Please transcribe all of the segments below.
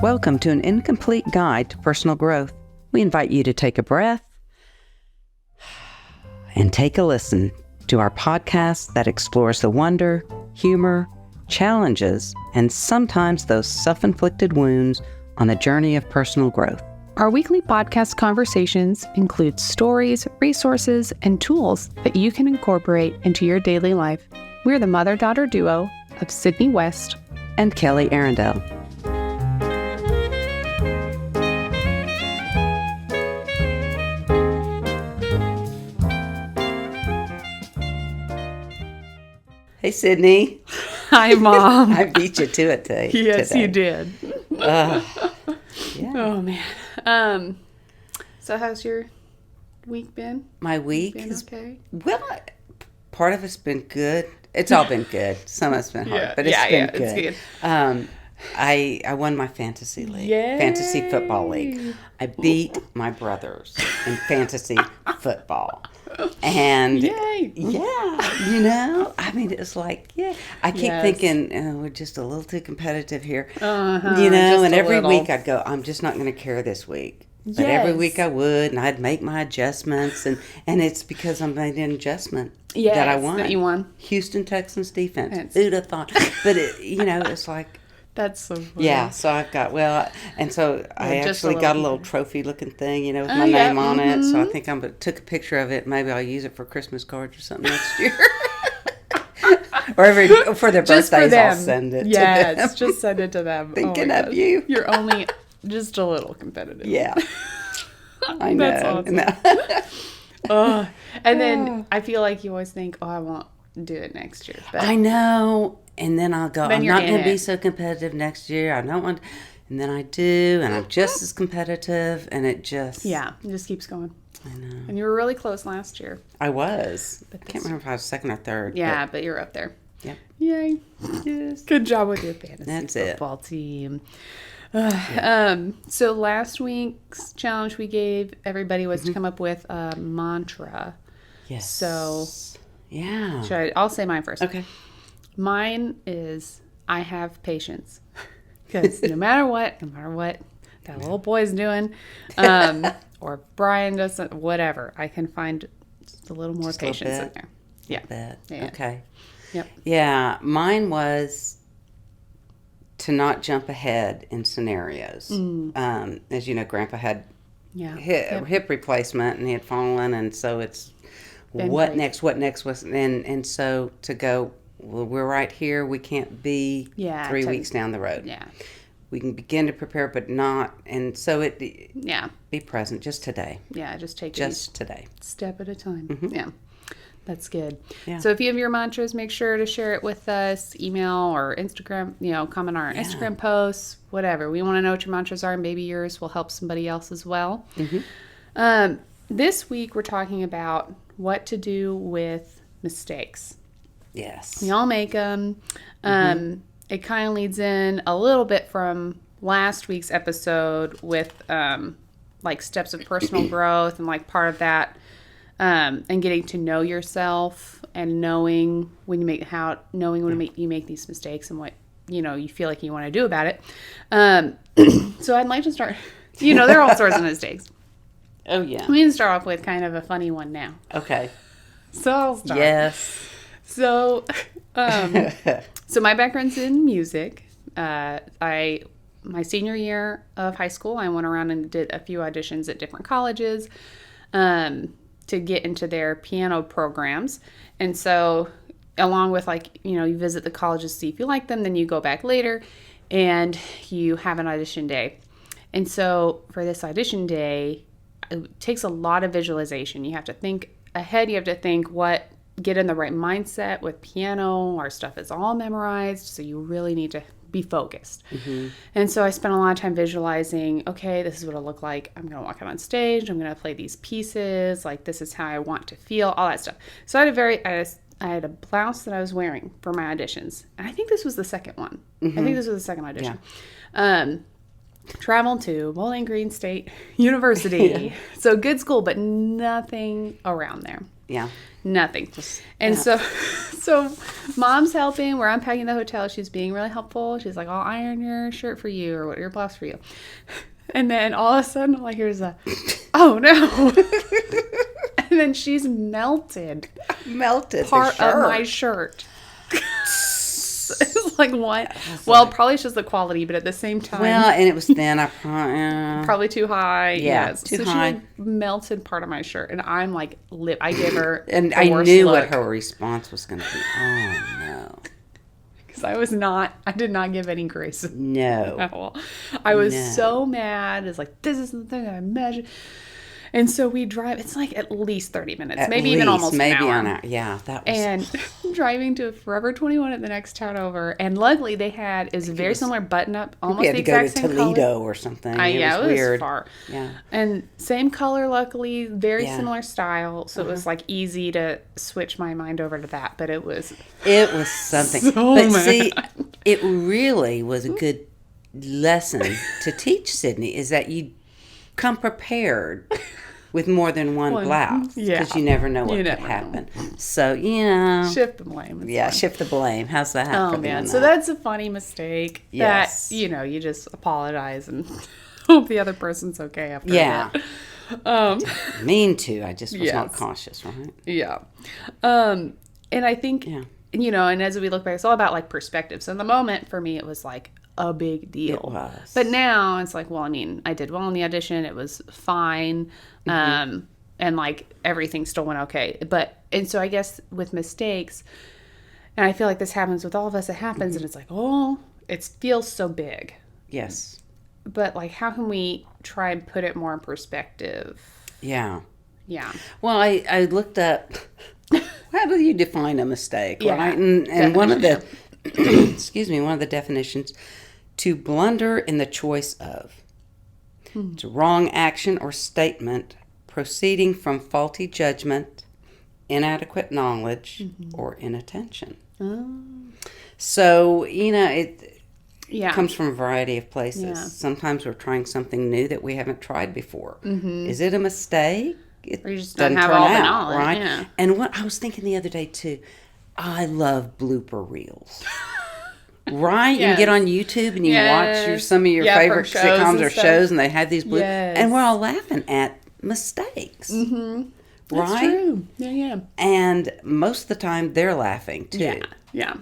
Welcome to an incomplete guide to personal growth. We invite you to take a breath and take a listen to our podcast that explores the wonder, humor, challenges, and sometimes those self-inflicted wounds on the journey of personal growth. Our weekly podcast conversations include stories, resources, and tools that you can incorporate into your daily life. We're the mother-daughter duo of Sydney West and Kelly Arundel. Hey, Sydney. Hi, Mom. I beat you to it today. Yes, you did. Yeah. Oh, man. So how's your week been? My week Been okay? Well, part of it's been good. It's all been good. Some of it's been hard, but it's been good. It's good. I won my fantasy league, Yay. fantasy football league. I beat my brothers in fantasy football. And Yay. Yeah, I mean, it's like, I keep thinking, we're just a little too competitive here, and every week I'd go, I'm just not going to care this week. But every week I would, and I'd make my adjustments, and it's because I made an adjustment that I won. That you won. Houston Texans defense. Who'd have thought? But, it's like. That's so funny. Yeah, so I've got, I actually got a little trophy-looking thing, with my name on it. So I think took a picture of it. Maybe I'll use it for Christmas cards or something next year. Or for their birthdays, I'll send it to them. Yes, just send it to them. Thinking of you. You're only just a little competitive. Yeah. I know. That's awesome. And then I feel like you always think, I won't do it next year. But I know. And then I'll go, I'm not going to be it. so competitive next year. I don't want, and then I do, and I'm just as competitive, and it just. Yeah, it just keeps going. I know. And you were really close last year. I was. I can't remember if I was second or third. Yeah, but you're up there. Yep. Yay. Yes. Good job with your fantasy football team. So last week's challenge we gave everybody was to come up with a mantra. Yes. So. Yeah. I'll say mine first. Okay. Mine is I have patience, because no matter what that little boy's doing, or Brian does whatever, I can find just a little more just patience in there. Yeah. Okay. Yep. Yeah. Mine was to not jump ahead in scenarios. As you know, Grandpa had hip replacement, and he had fallen, and so it's what next, and so to go. Well, we're right here. We can't be 3 weeks down the road. Yeah. We can begin to prepare, but not. And so be present just today. Yeah, just take just today. Step at a time. Mm-hmm. Yeah. That's good. Yeah. So if you have your mantras, make sure to share it with us, email or Instagram, comment on our Instagram posts, whatever. We want to know what your mantras are, and maybe yours will help somebody else as well. Mm-hmm. This week, we're talking about what to do with mistakes. Yes. We all make them. It kind of leads in a little bit from last week's episode with steps of personal growth, and part of that and getting to know yourself and knowing when you make these mistakes and what you feel like you want to do about it. So I'd like to start. There are all sorts of mistakes. Oh yeah. We can start off with kind of a funny one now. Okay. So I'll start. Yes. So, so my background's in music. My senior year of high school, I went around and did a few auditions at different colleges to get into their piano programs. And so, along with you visit the colleges to see if you like them, then you go back later and you have an audition day. And so, for this audition day, it takes a lot of visualization. You have to think ahead. You have to think get in the right mindset with piano. Our stuff is all memorized, so you really need to be focused. Mm-hmm. And so I spent a lot of time visualizing, okay, this is what it'll look like. I'm going to walk out on stage. I'm going to play these pieces. This is how I want to feel, all that stuff. So I had a blouse that I was wearing for my auditions. And I think this was the second one. Mm-hmm. I think this was the second audition. Yeah. Traveled to Bowling Green State University. So good school, but nothing around there. Yeah. Nothing. And so mom's helping. We're unpacking the hotel. She's being really helpful. She's like, I'll iron your shirt for you or your blouse for you. And then all of a sudden, all I hear is oh no. And then she's melted part of my shirt. It's like, what? Well, probably it's just the quality, but at the same time. Well, and it was thin. Probably too high. Yeah, yes. too so high. She like, melted part of my shirt. And I'm like, I give her and the I worst knew look. what her response was going to be. Oh, no. Because I did not give any grace. No. At all. I was so mad. It's like, this isn't the thing I imagined. And so we drive. It's like at least 30 minutes, maybe even almost an hour. Yeah, that was. And driving to Forever 21 at the next town over. And luckily they had is very similar button up, almost the exact same color. We had to go to Toledo or something. Yeah, it was weird. Far. Yeah. And same color, luckily, very similar style. So it was like easy to switch my mind over to that. But it was something. So but mad. See, it really was a good lesson to teach Sydney is that you come prepared with more than one blouse because you never know what could happen. So, shift the blame. Shift the blame. How's that? Oh, man. So that's a funny mistake that, you just apologize and hope the other person's okay after that. Mean to. I just was not cautious, right? Yeah. And I think, and as we look back, it's all about like perspective. So in the moment for me, it was like a big deal. It was. But now it's like, well, I mean, I did well in the audition. It was fine. And like everything still went okay. And so I guess with mistakes, and I feel like this happens with all of us, it happens and it's like, it feels so big. Yes. But like, how can we try and put it more in perspective? Yeah. Yeah. Well, I looked up, how do you define a mistake? Yeah. Right? And one of the, one of the definitions, to blunder in the choice of. It's a wrong action or statement proceeding from faulty judgment, inadequate knowledge, or inattention. So, it comes from a variety of places. Yeah. Sometimes we're trying something new that we haven't tried before. Is it a mistake? It or you just doesn't don't have turn all the out, knowledge. right? Yeah. And what I was thinking the other day, too, I love blooper reels. Right? Yes. You get on YouTube and you watch some of your favorite sitcoms or shows, and they have these bloopers. Yes. And we're all laughing at mistakes. Right? That's true. Yeah. And most of the time, they're laughing, too. Yeah.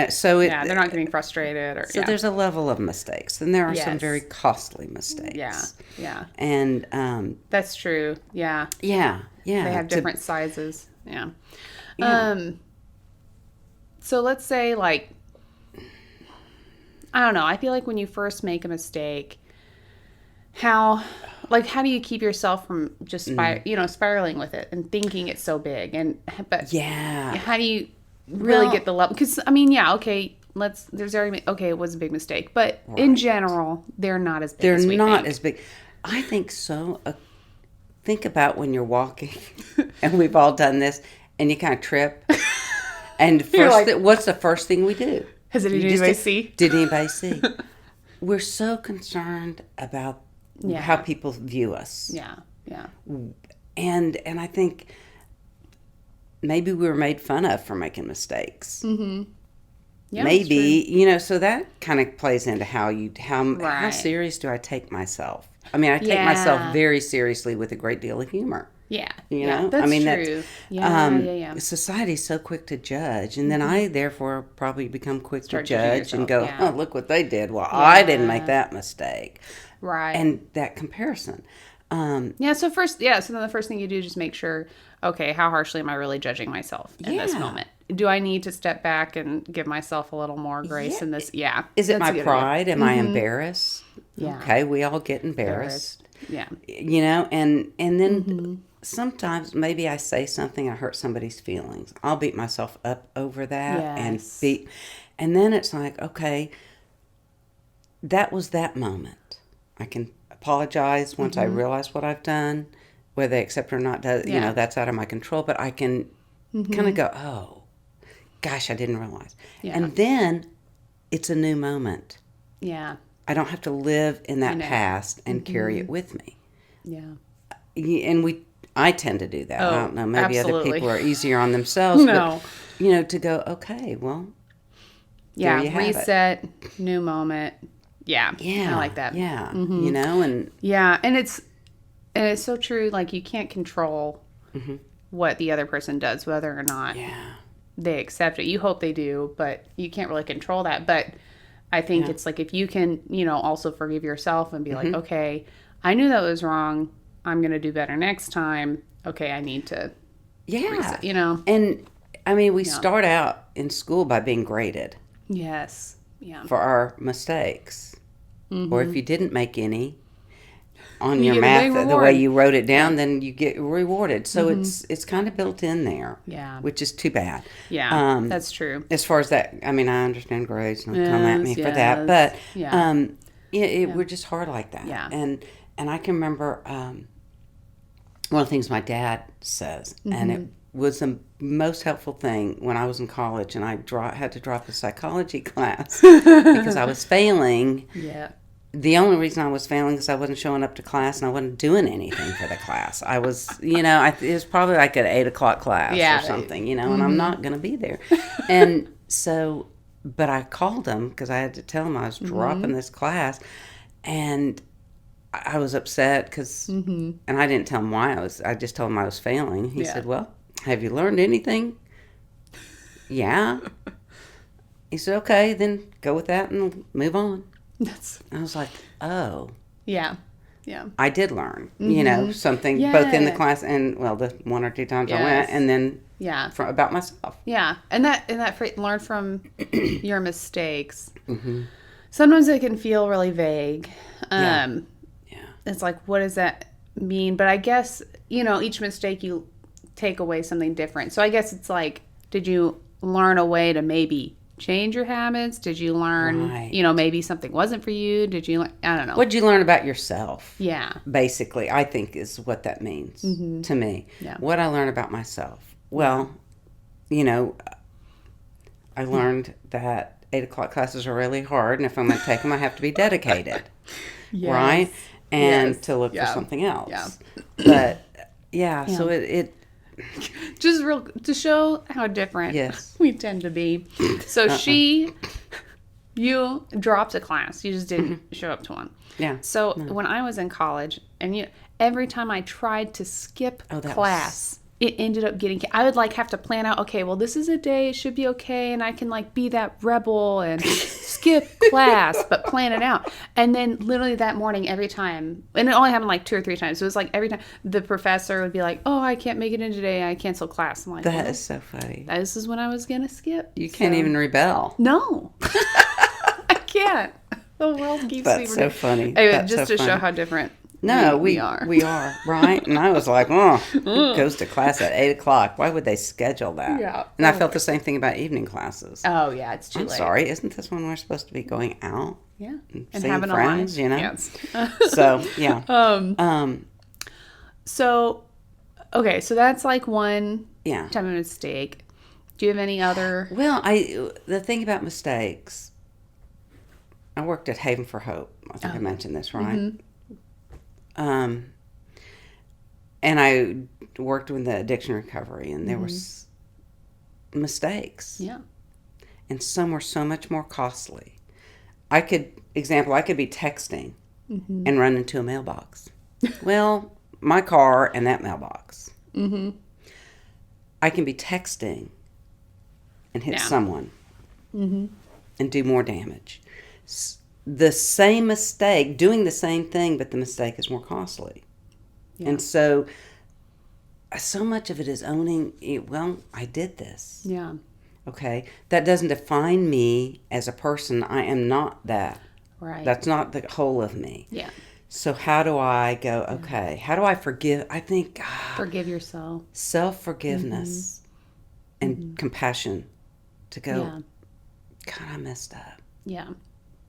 So they're not getting frustrated. So there's a level of mistakes. And there are some very costly mistakes. Yeah. And that's true. Yeah. Yeah. They have different sizes. Yeah. So let's say, like, I don't know. I feel like when you first make a mistake, how do you keep yourself from just spiraling with it and thinking it's so big? How do you really get the level? Because it was a big mistake, but in general, they're not as big. They're not as big. I think so. Think about when you're walking, and we've all done this, and you kind of trip. And what's the first thing we do? Did anybody see? We're so concerned about how people view us. Yeah. And I think maybe we were made fun of for making mistakes. Yeah, maybe, so that kind of plays into how serious do I take myself? I mean, I take myself very seriously with a great deal of humor. Yeah. That's true. Society's so quick to judge, and then I therefore probably become quick to judge and go, oh, look what they did. Well, I didn't make that mistake. Right. And that comparison. So then the first thing you do is just make sure, okay, how harshly am I really judging myself in this moment? Do I need to step back and give myself a little more grace in this? Yeah. Is it my pride? Am I embarrassed? Yeah. Okay, we all get embarrassed. Yeah. And then sometimes maybe I say something, I hurt somebody's feelings. I'll beat myself up over that and then it's like, okay, that was that moment. I can apologize once I realize what I've done, whether they accept it or not. That's out of my control. But I can kind of go, oh, gosh, I didn't realize. Yeah. And then it's a new moment. Yeah. I don't have to live in that past and carry it with me. Yeah. And I tend to do that. I don't know. Maybe absolutely. other people are easier on themselves. No. But, to go, okay, well, yeah, there you have reset, it. New moment. Yeah. I like that. Yeah. And yeah. And it's so true. Like, you can't control what the other person does, whether or not they accept it. You hope they do, but you can't really control that. But I think it's like, if you can, also forgive yourself and be like, okay, I knew that was wrong. I'm going to do better next time. Okay, I need to reset, And, I mean, we start out in school by being graded. Yes. Yeah. For our mistakes. Or if you didn't make any on your get a math, big the way reward. you wrote it down, then you get rewarded. So it's kind of built in there. Yeah. Which is too bad. Yeah, that's true. As far as that, I mean, I understand grades. Don't come at me for that. But we're just hard like that. Yeah. And I can remember one of the things my dad says, and it was the most helpful thing when I was in college, and I had to drop a psychology class because I was failing. Yeah. The only reason I was failing is I wasn't showing up to class and I wasn't doing anything for the class. I was, it was probably like an 8:00 class or something, and I'm not going to be there. And so, but I called him because I had to tell him I was dropping this class, and I was upset because, and I didn't tell him why I just told him I was failing. He said, well, have you learned anything? Yeah. He said, okay, then go with that and move on. I was like, oh. Yeah. Yeah. I did learn, something both in the class and, the one or two times I went, and then about myself. Yeah. And that phrase, learn from your mistakes. Sometimes it can feel really vague. It's like, what does that mean? But I guess, each mistake you take away something different. So I guess it's like, did you learn a way to maybe change your habits? Did you learn, maybe something wasn't for you? Did you, I don't know. What did you learn about yourself? Yeah. Basically, I think is what that means to me. Yeah. What I learned about myself. Well, I learned that 8:00 classes are really hard, and if I'm going to take them, I have to be dedicated. Right? And to look for something else. Yeah. But, so it just to show how different we tend to be. So you dropped a class. You just didn't show up to one. Yeah. So when I was in college, and every time I tried to skip class, it ended up getting, I would have to plan out, okay, well, this is a day, it should be okay, and I can be that rebel and skip class, but plan it out. And then literally that morning, every time, and it only happened 2 or 3 times, so it was every time the professor would be like, oh, I can't make it in today, I canceled class. I'm like, that is so funny. This is when I was going to skip. You can't even rebel. No. I can't. The world keeps me. That's so funny. Anyway, That's just so to show how different we are. We are, right? And I was like, who goes to class at 8:00? Why would they schedule that? Yeah. And I felt the same thing about evening classes. Oh, yeah, it's too late. I'm sorry, isn't this when we're supposed to be going out? Yeah. And having friends, Yes. So, yeah. So, okay, so that's one type of mistake. Do you have any other? Well, the thing about mistakes, I worked at Haven for Hope. I think I mentioned this, right? And I worked with the addiction recovery, and there were mistakes. Yeah. And some were so much more costly. I could be texting and run into a mailbox. Well, my car and that mailbox. I can be texting and hit someone and do more damage. The same mistake, doing the same thing, but the mistake is more costly. Yeah. And so much of it is owning, I did this. Yeah. Okay? That doesn't define me as a person. I am not that. Right. That's not the whole of me. Yeah. So how do I go, okay, how do I forgive? I think... forgive yourself. Self-forgiveness and compassion to go, God, I messed up. Yeah.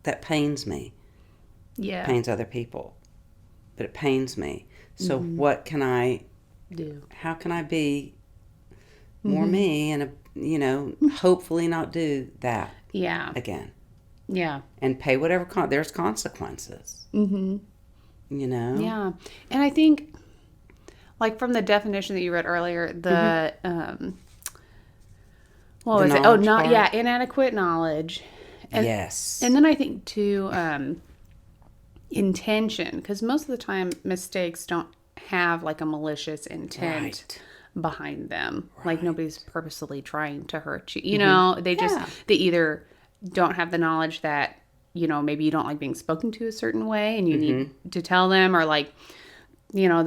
That pains me. Yeah. It pains other people. But it pains me. So what can I do? How can I be more me and, hopefully not do that again? Yeah. And pay whatever, there's consequences. Yeah. And I think, like from the definition that you read earlier, the what The was it? Oh, knowledge not part? yeah, inadequate knowledge. And, Yes. And then I think too, intention, because most of the time mistakes don't have like a malicious intent behind them. Like nobody's purposely trying to hurt you. You know, they just they either don't have the knowledge that, you know, maybe you don't like being spoken to a certain way and you need to tell them, or like, you know,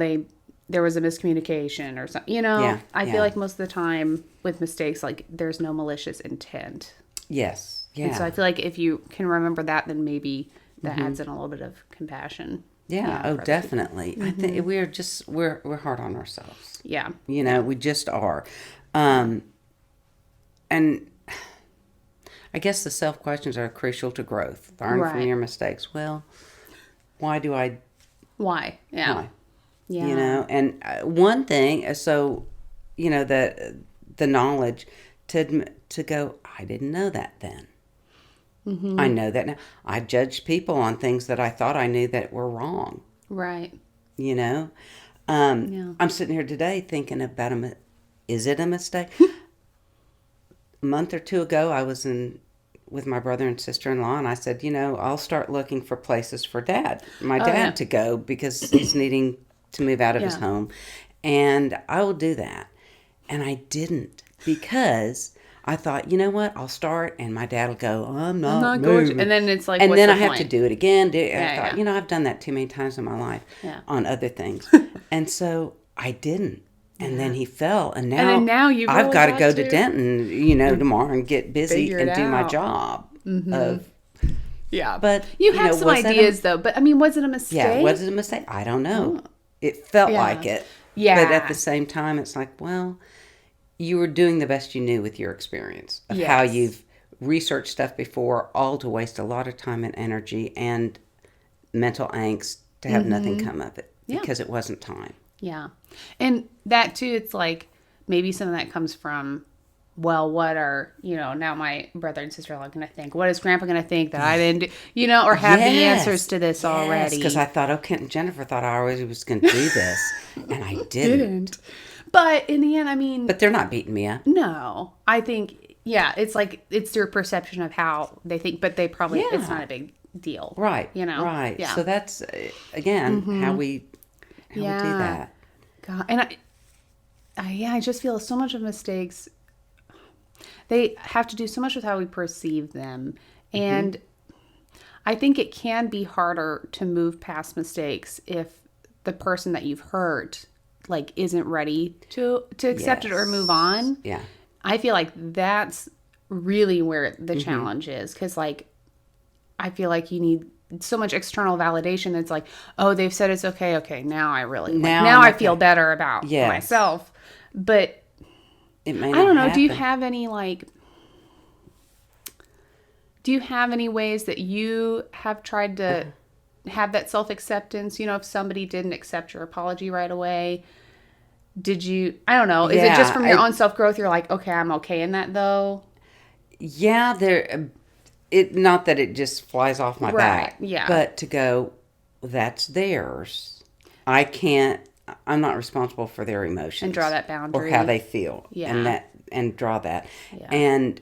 there was a miscommunication or something. You know, I feel like most of the time with mistakes, like there's no malicious intent. Yes. Yeah. And so I feel like if you can remember that, then maybe that adds in a little bit of compassion. Yeah. Oh, definitely. I think we're hard on ourselves. Yeah. You know, we just are. And I guess the self questions are crucial to growth. Learn from your mistakes. Well, why do I? Why? Yeah. Why? Yeah. You know, and one thing. So, you know, the knowledge to go. I didn't know that then. I know that now. I judged people on things that I thought I knew that were wrong. Right. You know, I'm sitting here today thinking about is it a mistake? A month or two ago, I was with my brother and sister-in-law, and I said, you know, I'll start looking for places for my dad to go, because he's needing to move out of his home, and I will do that. And I didn't, because I thought, you know what, I'll start, and my dad will go, I'm not moving. And then it's like, and what's then the I have point? to do it again. I thought, you know, I've done that too many times in my life on other things. And so I didn't. And then he fell, and now I've got to go to Denton, you know, tomorrow and get busy and do my job. But you have some ideas though. But I mean, was it a mistake? Yeah, was it a mistake? I don't know. It felt like it. Yeah. But at the same time, it's like, well, you were doing the best you knew with your experience of how you've researched stuff before, all to waste a lot of time and energy and mental angst to have nothing come of it because it wasn't time. Yeah. And that too, it's like maybe some of that comes from, well, what are, you know, now my brother and sister-in-law going to think? What is Grandpa going to think that I didn't do, you know, or have the answers to this already? Because I thought, Jennifer thought I always was going to do this, and I didn't. But in the end, I mean... But they're not beating me up. No. I think, it's like, it's their perception of how they think, but they probably, it's not a big deal. Right. You know? Right. Yeah. So that's, again, how we do that. God. And I just feel so much of mistakes, they have to do so much with how we perceive them. And I think it can be harder to move past mistakes if the person that you've hurt like isn't ready to accept it or move on. Yeah. I feel like that's really where the challenge is, because like I feel like you need so much external validation that's like, oh, they've said it's okay, now I really now I feel better about myself. But it may I don't know, happen. do you have any ways that you have tried to have that self-acceptance? You know, if somebody didn't accept your apology right away, did you, I don't know, is it just from your own self-growth, you're like, okay, I'm okay in that though? Yeah, not that it just flies off my back, but to go, that's theirs. I'm not responsible for their emotions. And draw that boundary. Or how they feel. Yeah. And draw that. Yeah. And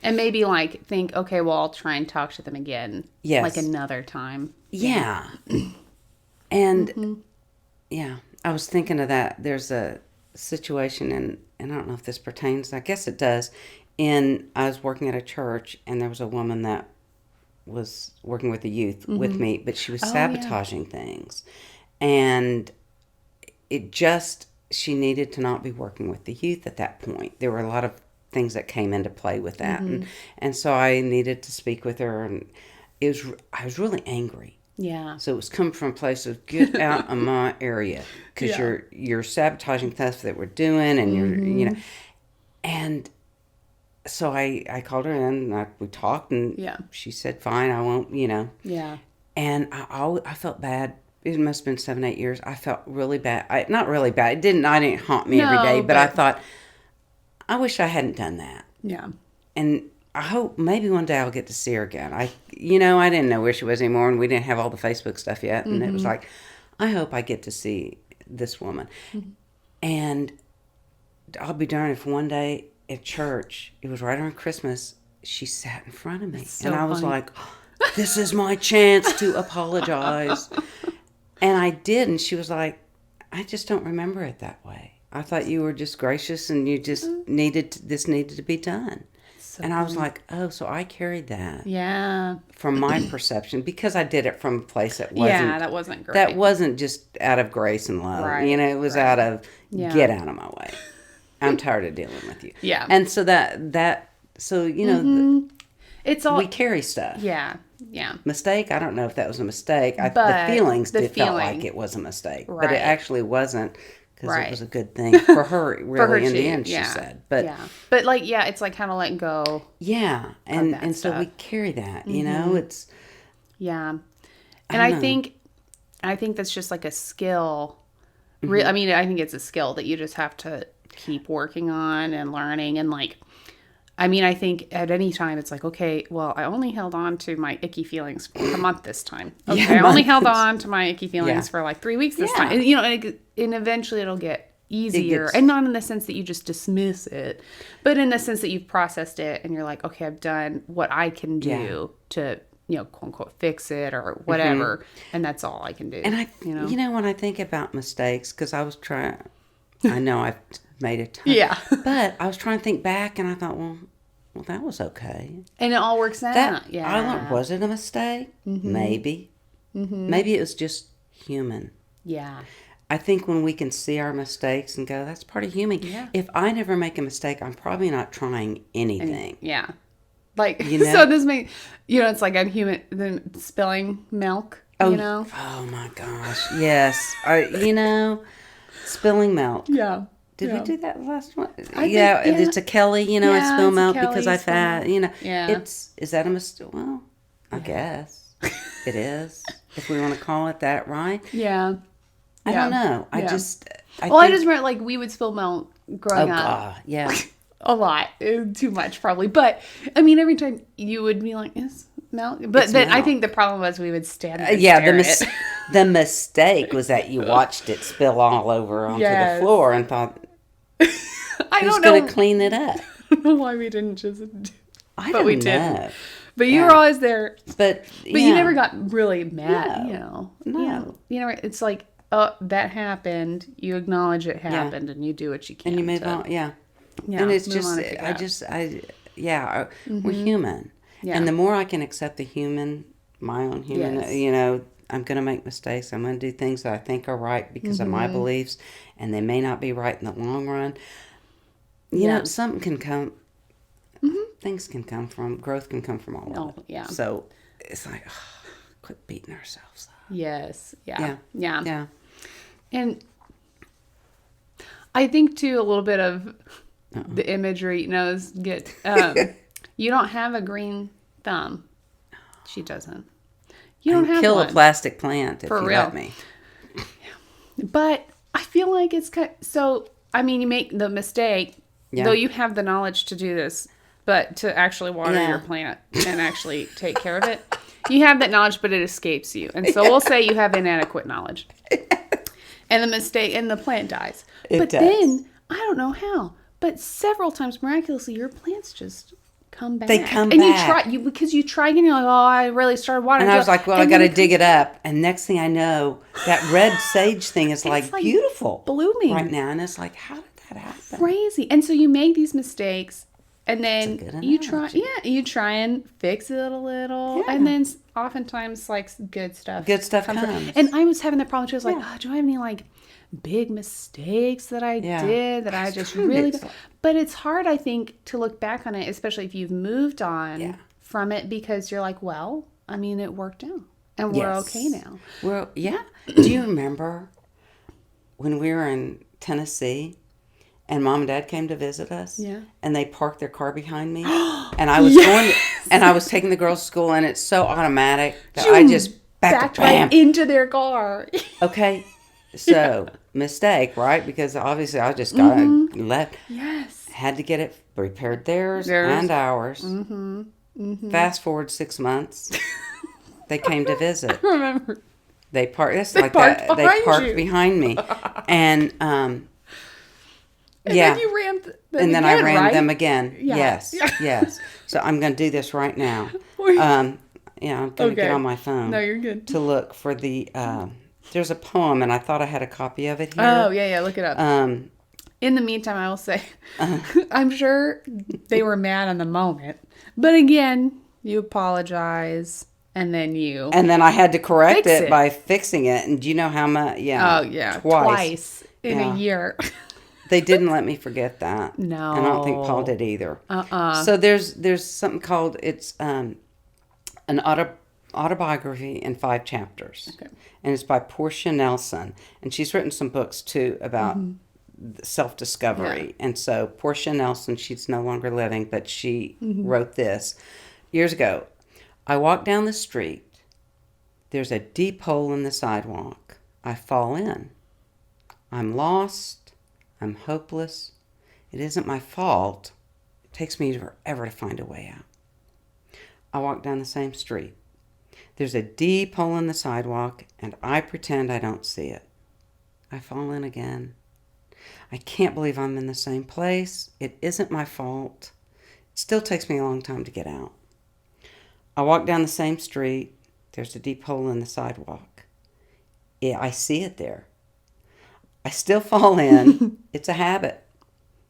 maybe like think, okay, well, I'll try and talk to them again. Yes. Like another time. Yeah. And I was thinking of that. There's a situation, and I don't know if this pertains, I guess it does. I was working at a church, and there was a woman that was working with the youth with me, but she was sabotaging things. And she needed to not be working with the youth at that point. There were a lot of things that came into play with that. And so I needed to speak with her, and I was really angry. Yeah. So it was coming from a place of get out of my area, because you're sabotaging stuff that we're doing, and you're, you know, and so I called her in, and we talked, and she said, fine, I won't, you know. Yeah. And I felt bad. It must have been 7-8 years. I felt really bad. Not really bad. It didn't haunt me every day, but I thought, I wish I hadn't done that. Yeah. And I hope maybe one day I'll get to see her again. I didn't know where she was anymore, and we didn't have all the Facebook stuff yet. And it was like, I hope I get to see this woman. And I'll be darned if one day at church, it was right around Christmas, she sat in front of me. So and I was funny. like, this is my chance to apologize. And I did. And she was like, I just don't remember it that way. I thought you were just gracious and you just this needed to be done. So and I was funny. like, oh, so I carried that Yeah. from my perception because I did it from a place that wasn't. Yeah, that wasn't great. That wasn't just out of grace and love. Right, You know, it was right. out of Yeah. get out of my way. I'm tired of dealing with you. Yeah. And so so, you know, It's all. we carry stuff. Yeah. Yeah. Mistake, I don't know if that was a mistake. But the feelings the felt feeling. like it was a mistake. But Right. it actually wasn't because Right. it was a good thing for her, really, For her in too, the end, yeah. she said. But yeah. But like, yeah, it's like kind of letting go. yeah, and that so we stuff. carry that, you know, it's... Yeah. And don't I know. think that's just like a skill. I mean, I think it's a skill that you just have to keep working on and learning. And like, I mean, I think at any time it's like, okay, well, I only held on to my icky feelings for a month this time. Okay, Yeah, I only month. held on to my icky feelings Yeah. for like 3 weeks this Yeah. time. And, you know, and eventually it'll get easier. gets- And not in the sense that you just dismiss it, but in the sense that you've processed it and you're like, okay, I've done what I can do to, you know, quote unquote, fix it or whatever. And that's all I can do. And I, you know? you know, when I think about mistakes, because I was trying, I know I've made a ton. Yeah. But I was trying to think back and I thought, well, that was okay. And it all works out. That, Yeah. I learned, was it a mistake? Maybe. Maybe it was just human. Yeah. I think when we can see our mistakes and go, that's part of human. Yeah. If I never make a mistake, I'm probably not trying anything. Yeah. Like, You know? so this makes, you know, it's like I'm human, then spilling milk, you know? Oh my gosh. Yes. You know, spilling milk. Yeah. Did we do that last one? think, Yeah, yeah. it's a Kelly, you know, I Yeah, spill it's a milk Kelly, because I spill fat, milk. you know. Yeah. Is that a mistake? Well, I guess it is, if we want to call it that, right? Yeah. I don't know. Yeah. I Well, I think- just remember, like, we would spill milk growing up. God, yeah. A lot. Too much, probably. But, I mean, every time you would be like, is milk? But It's then I milk. think the problem was we would stand there and Yeah, stare at it. the mistake was that you watched it spill all over onto Yes. the floor and thought, I who's don't going know. to clean it up? I don't know why we didn't just I But don't we know. didn't. But you Yeah. were always there. But You never got really mad, No. you know. No. You know, it's like, oh, that happened. You acknowledge it happened, and you do what you can. And you move to- on, yeah. Yeah, And it's move just, on and pick I up. just, we're human. Yeah. And the more I can accept the human, my own human, Yes. you know, I'm going to make mistakes. I'm going to do things that I think are right because of my beliefs, and they may not be right in the long run. You know, something can come, things can come from, growth can come from all of it. Oh, yeah. So it's like, quit beating ourselves up. Yes. Yeah. Yeah. Yeah. Yeah. And I think too a little bit of the imagery. You know, is get. You don't have a green thumb. She doesn't. You don't have Kill one. a plastic plant if For you real. let me. But I feel like it's kind. So I mean, you make the mistake, Yeah. though you have the knowledge to do this, but to actually water Yeah. your plant and actually take care of it, you have that knowledge, but it escapes you. And so we'll say you have inadequate knowledge, and the mistake and the plant dies. It but does. then I don't know how, but several times miraculously your plants just come back. They come and back. because you try and you're like, oh, I really started watering. And I was like, well, I And got then to dig it up. And next thing I know, that red sage thing is like like beautiful blooming. right now. And it's like, how did that happen? Crazy. And so you make these mistakes, and then good you try, analogy. you try and fix it a little, Yeah. and then oftentimes like good stuff, Good stuff from- comes. And I was having that problem too. I was like, oh, do I have any like big mistakes that I Yeah. did that I just trying to really? explain. But it's hard, I think, to look back on it, especially if you've moved on Yeah. from it, because you're like, well, I mean, it worked out, and we're Yes. okay now. Well, yeah. Do you remember when we were in Tennessee and Mom and Dad came to visit us? Yeah. And they parked their car behind me. And I was going, and I was taking the girls to school, and it's so automatic that I just Backed bam. right into their car. Okay. So, mistake, right? Because obviously I just got left. Yes. Had to get it repaired theirs Theirs. and ours. Fast forward 6 months, they came to visit. Remember. They parked. That's They like parked that. They behind parked you. behind me, and And yeah. then you ran them And then again, I ran right? them again. Yeah. Yes, Yeah. yes. So I'm going to do this right now. Yeah, I'm going to get on my phone. No, you're good. To look for the. There's a poem, and I thought I had a copy of it here. Oh, yeah, look it up. In the meantime, I will say, I'm sure they were mad in the moment. But again, you apologize, and then I had to correct fix it by fixing it. And do you know how much? Yeah. Oh, yeah. Twice in a year. They didn't let me forget that. No. And I don't think Paul did either. So there's something called, it's an autobiography in 5 chapters. Okay. And it's by Portia Nelson. And she's written some books, too, about self-discovery. Yeah. And so Portia Nelson, she's no longer living, but she wrote this years ago. I walk down the street. There's a deep hole in the sidewalk. I fall in. I'm lost. I'm hopeless. It isn't my fault. It takes me forever to find a way out. I walk down the same street. There's a deep hole in the sidewalk, and I pretend I don't see it. I fall in again. I can't believe I'm in the same place. It isn't my fault. It still takes me a long time to get out. I walk down the same street. There's a deep hole in the sidewalk. Yeah, I see it there. I still fall in. It's a habit.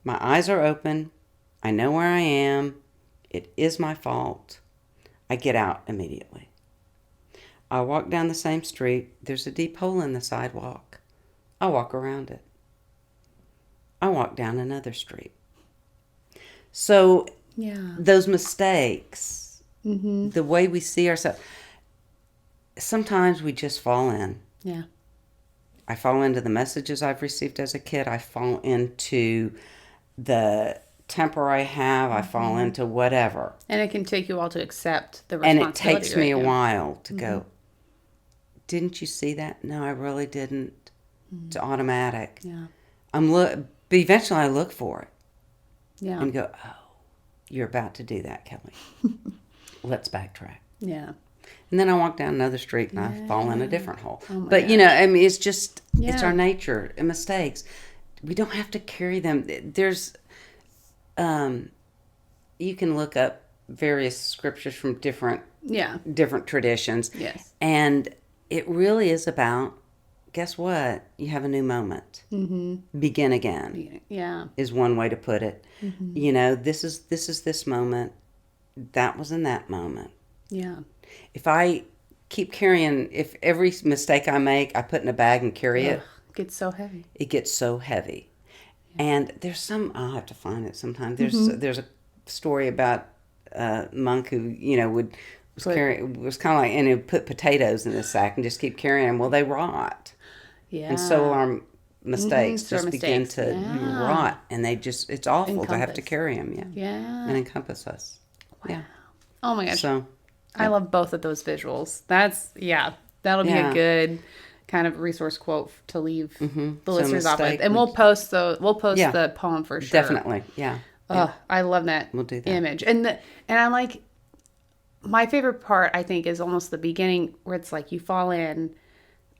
My eyes are open. I know where I am. It is my fault. I get out immediately. I walk down the same street. There's a deep hole in the sidewalk. I walk around it. I walk down another street. So those mistakes, the way we see ourselves, sometimes we just fall in. Yeah. I fall into the messages I've received as a kid. I fall into the temper I have. I fall into whatever. And it can take you a while to accept the responsibility. And it takes me a while to go, didn't you see that? No, I really didn't. It's automatic. Yeah. But eventually I look for it. Yeah. And go, oh, you're about to do that, Kelly. Let's backtrack. Yeah. And then I walk down another street and I fall in a different hole. But, it's just, it's our nature and mistakes. We don't have to carry them. There's, you can look up various scriptures from different traditions. Yes. And it really is about, guess what? You have a new moment. Mm-hmm. Begin again. Yeah. Is one way to put it. Mm-hmm. This is this moment. That was in that moment. Yeah. If I keep carrying, if every mistake I make, I put in a bag and carry it. It gets so heavy. It gets so heavy. Yeah. And there's I'll have to find it sometime. There's a story about a monk who, was kind of like, and he'd put potatoes in the sack and just keep carrying them. Well, they rot. Yeah. And so our mistakes just begin to rot. And it's awful to have to carry them. Yeah. Yeah. And encompass us. Wow. Yeah. Oh my gosh. So. I love both of those visuals. That'll be a good kind of resource quote to leave the listeners off with. And we'll post the poem for sure. Definitely. Yeah. Oh, I love that, we'll do that image. And I'm like, my favorite part, I think, is almost the beginning where it's like you fall in,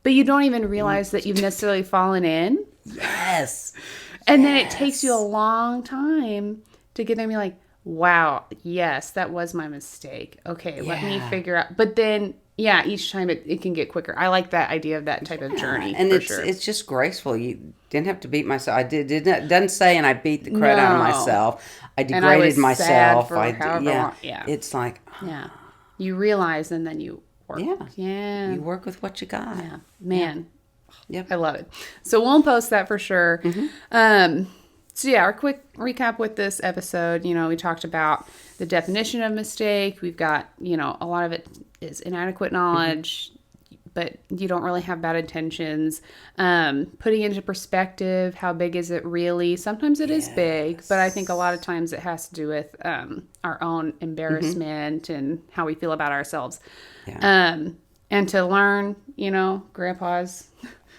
but you don't even realize that you've necessarily fallen in. Yes. And then it takes you a long time to get there and be like, wow, yes, that was my mistake. Okay, let me figure out. But then, each time it can get quicker. I like that idea of that type of journey. And it's just graceful. You didn't have to beat myself. It doesn't say, and I beat the crud out of myself. I degraded myself. It's like, you realize and then you work. Yeah. You work with what you got. Yeah. Man. Yep. I love it. So we'll post that for sure. Mm-hmm. So our quick recap with this episode, we talked about the definition of mistake. We've got, a lot of it is inadequate knowledge, but you don't really have bad intentions. Putting into perspective, how big is it really? Sometimes it is big, but I think a lot of times it has to do with our own embarrassment and how we feel about ourselves. Yeah. And to learn, Grandpa's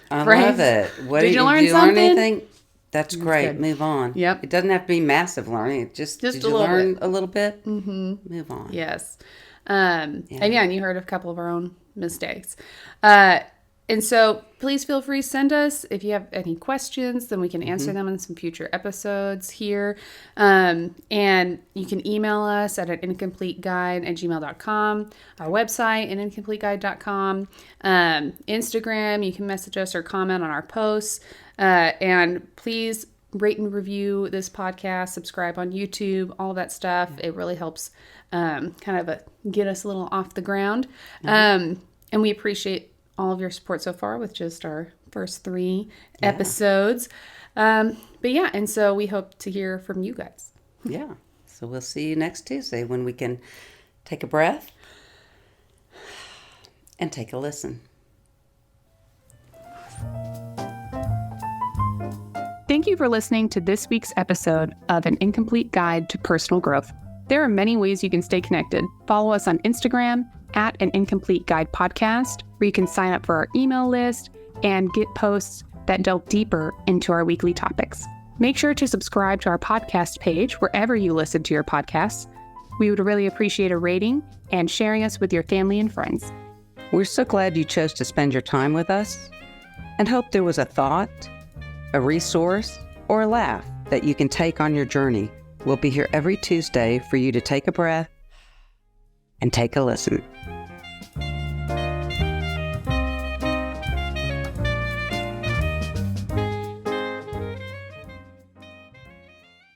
I phrase. Love it. Did you learn something? Learn anything? That's great. Good. Move on. Yep. It doesn't have to be massive learning. Did you learn a little bit? Mm-hmm. Move on. Yes. And you heard of a couple of our own mistakes. And so please feel free to send us if you have any questions, then we can answer them in some future episodes here. And you can email us at incompleteguide@gmail.com, our website at incompleteguide.com, Instagram, you can message us or comment on our posts. And please rate and review this podcast, subscribe on YouTube, all that stuff. It really helps get us a little off the ground. And we appreciate all of your support so far with just our first 3 episodes. And so we hope to hear from you guys. Yeah. So we'll see you next Tuesday when we can take a breath and take a listen. Thank you for listening to this week's episode of An Incomplete Guide to Personal Growth. There are many ways you can stay connected. Follow us on Instagram at An Incomplete Guide Podcast, where you can sign up for our email list and get posts that delve deeper into our weekly topics. Make sure to subscribe to our podcast page wherever you listen to your podcasts. We would really appreciate a rating and sharing us with your family and friends. We're so glad you chose to spend your time with us and hope there was a thought, a resource, or a laugh that you can take on your journey. We'll be here every Tuesday for you to take a breath and take a listen.